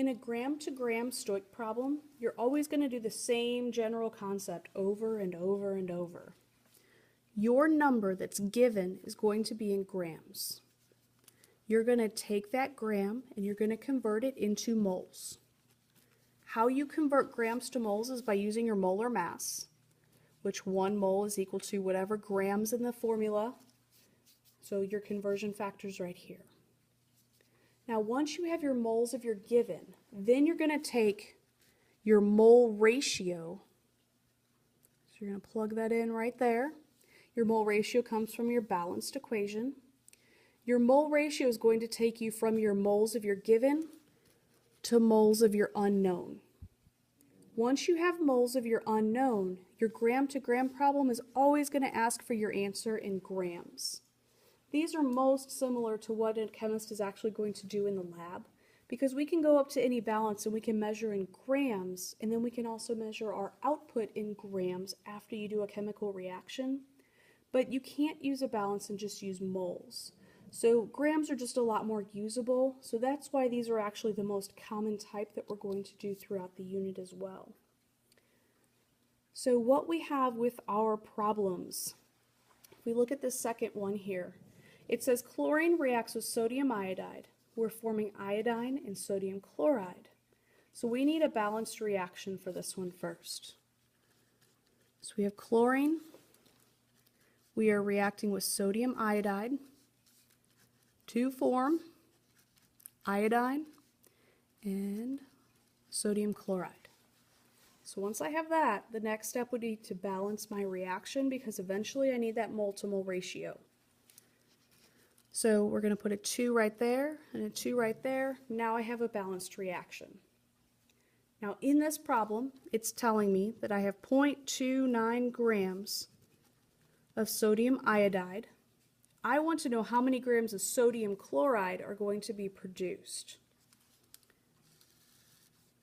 In a gram-to-gram stoich problem, you're always going to do the same general concept over and over and over. Your number that's given is going to be in grams. You're going to take that gram and you're going to convert it into moles. How you convert grams to moles is by using your molar mass, which 1 mole is equal to whatever grams in the formula. So your conversion factor is right here. Now once you have your moles of your given, then you're going to take your mole ratio. So you're going to plug that in right there. Your mole ratio comes from your balanced equation. Your mole ratio is going to take you from your moles of your given to moles of your unknown. Once you have moles of your unknown, your gram-to-gram problem is always going to ask for your answer in grams. These are most similar to what a chemist is actually going to do in the lab, because we can go up to any balance and we can measure in grams, and then we can also measure our output in grams after you do a chemical reaction. But you can't use a balance and just use moles. So grams are just a lot more usable, so that's why these are actually the most common type that we're going to do throughout the unit as well. So what we have with our problems, if we look at this second one here, it says chlorine reacts with sodium iodide. We're forming iodine and sodium chloride. So we need a balanced reaction for this one first. So we have chlorine. We are reacting with sodium iodide to form iodine and sodium chloride. So once I have that, the next step would be to balance my reaction, because eventually I need that mole-to-mole ratio. So we're going to put a 2 right there and a 2 right there. Now I have a balanced reaction. Now in this problem, it's telling me that I have 0.29 grams of sodium iodide. I want to know how many grams of sodium chloride are going to be produced.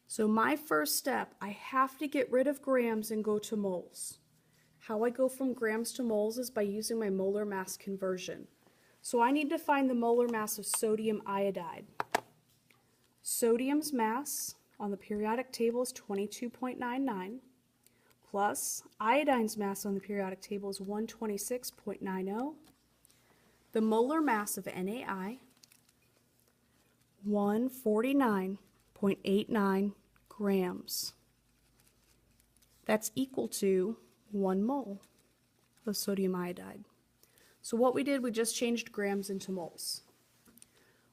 So my first step, I have to get rid of grams and go to moles. How I go from grams to moles is by using my molar mass conversion. So I need to find the molar mass of sodium iodide. Sodium's mass on the periodic table is 22.99, plus iodine's mass on the periodic table is 126.90. The molar mass of NaI, 149.89 grams. That's equal to 1 mole of sodium iodide. So what we did, we just changed grams into moles.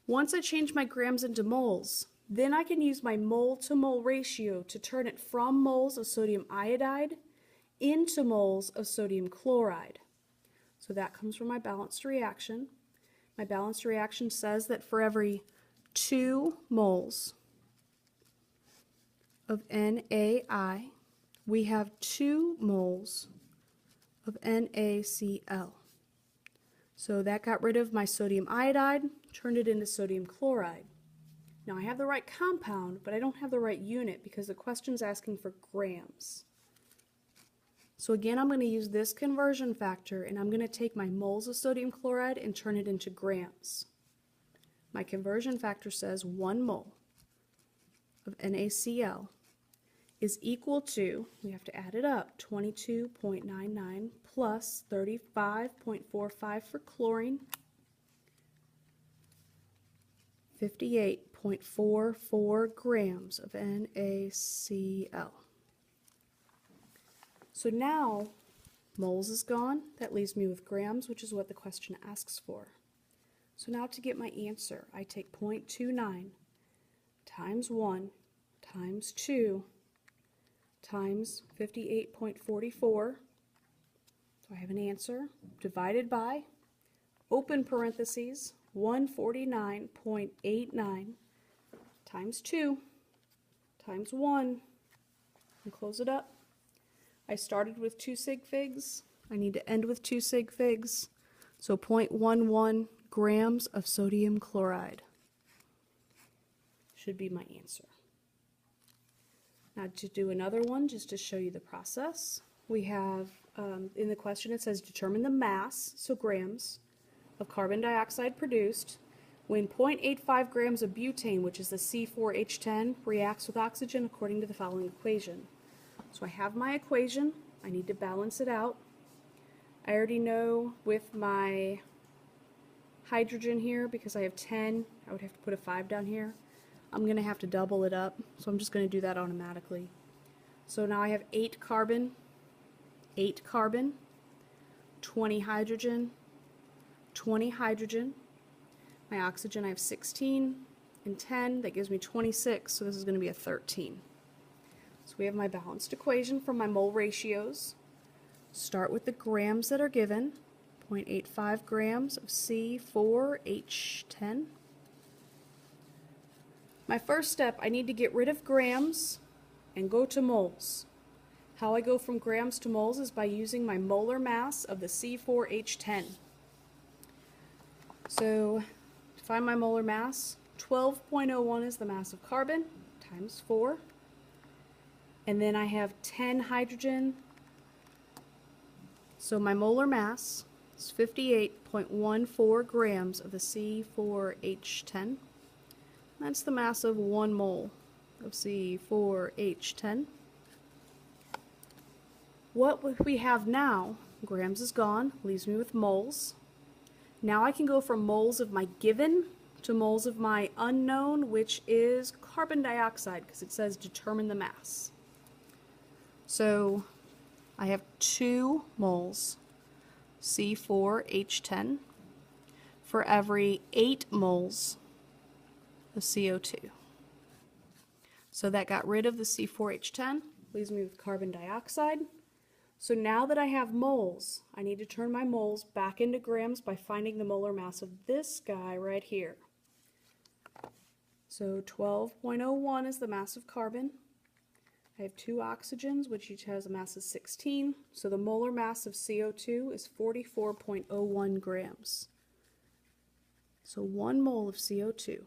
Once I change my grams into moles, then I can use my mole-to-mole ratio to turn it from moles of sodium iodide into moles of sodium chloride. So that comes from my balanced reaction. My balanced reaction says that for every 2 moles of NaI, we have 2 moles of NaCl. So that got rid of my sodium iodide, turned it into sodium chloride. Now I have the right compound, but I don't have the right unit because the question's asking for grams. So again, I'm going to use this conversion factor, and I'm going to take my moles of sodium chloride and turn it into grams. My conversion factor says 1 mole of NaCl is equal to, we have to add it up, 22.99 plus 35.45 for chlorine, 58.44 grams of NaCl. So now moles is gone. That leaves me with grams, which is what the question asks for. So now to get my answer, I take 0.29 times 1 times 2 times 58.44. So I have an answer divided by, open parentheses, 149.89 times 2 times 1, and close it up. I started with 2 sig figs. I need to end with 2 sig figs. So 0.11 grams of sodium chloride should be my answer. Now to do another one, just to show you the process, we have, in the question it says determine the mass, so grams, of carbon dioxide produced when 0.85 grams of butane, which is the C4H10, reacts with oxygen according to the following equation. So I have my equation. I need to balance it out. I already know with my hydrogen here, because I have 10, I would have to put a 5 down here. I'm going to have to double it up, so I'm just going to do that automatically. So now I have 8 carbon, 20 hydrogen, 20 hydrogen. My oxygen, I have 16 and 10. That gives me 26, so this is going to be a 13. So we have my balanced equation from my mole ratios. Start with the grams that are given. 0.85 grams of C4H10. My first step, I need to get rid of grams and go to moles. How I go from grams to moles is by using my molar mass of the C4H10. So to find my molar mass, 12.01 is the mass of carbon times 4. And then I have 10 hydrogen. So my molar mass is 58.14 grams of the C4H10. That's the mass of 1 mole of C4H10. What we have now, grams is gone, leaves me with moles. Now I can go from moles of my given to moles of my unknown, which is carbon dioxide, because it says determine the mass. So I have 2 moles C4H10 for every 8 moles of CO2. So that got rid of the C4H10, leaves me with carbon dioxide. So now that I have moles, I need to turn my moles back into grams by finding the molar mass of this guy right here. So 12.01 is the mass of carbon. I have 2 oxygens, which each has a mass of 16. So the molar mass of CO2 is 44.01 grams. So 1 mole of CO2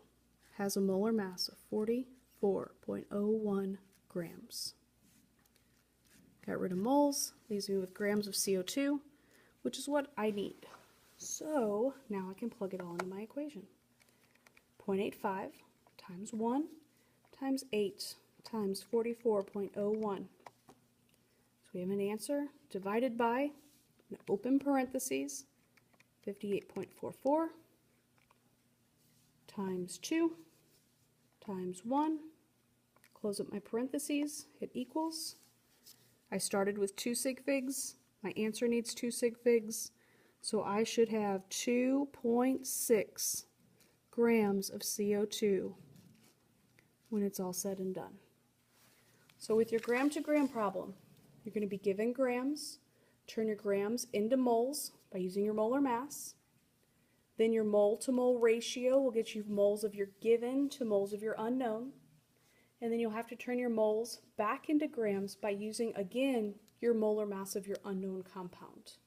has a molar mass of 44.01 grams. Got rid of moles, leaves me with grams of CO2, which is what I need. So now I can plug it all into my equation. 0.85 times 1 times 8 times 44.01. So we have an answer divided by, open parentheses, 58.44 times 2 times 1, close up my parentheses, hit equals. I started with 2 sig figs. My answer needs 2 sig figs. So I should have 2.6 grams of CO2 when it's all said and done. So with your gram to gram problem, you're going to be given grams, turn your grams into moles by using your molar mass. Then your mole to mole ratio will get you moles of your given to moles of your unknown. And then you'll have to turn your moles back into grams by using, again, your molar mass of your unknown compound.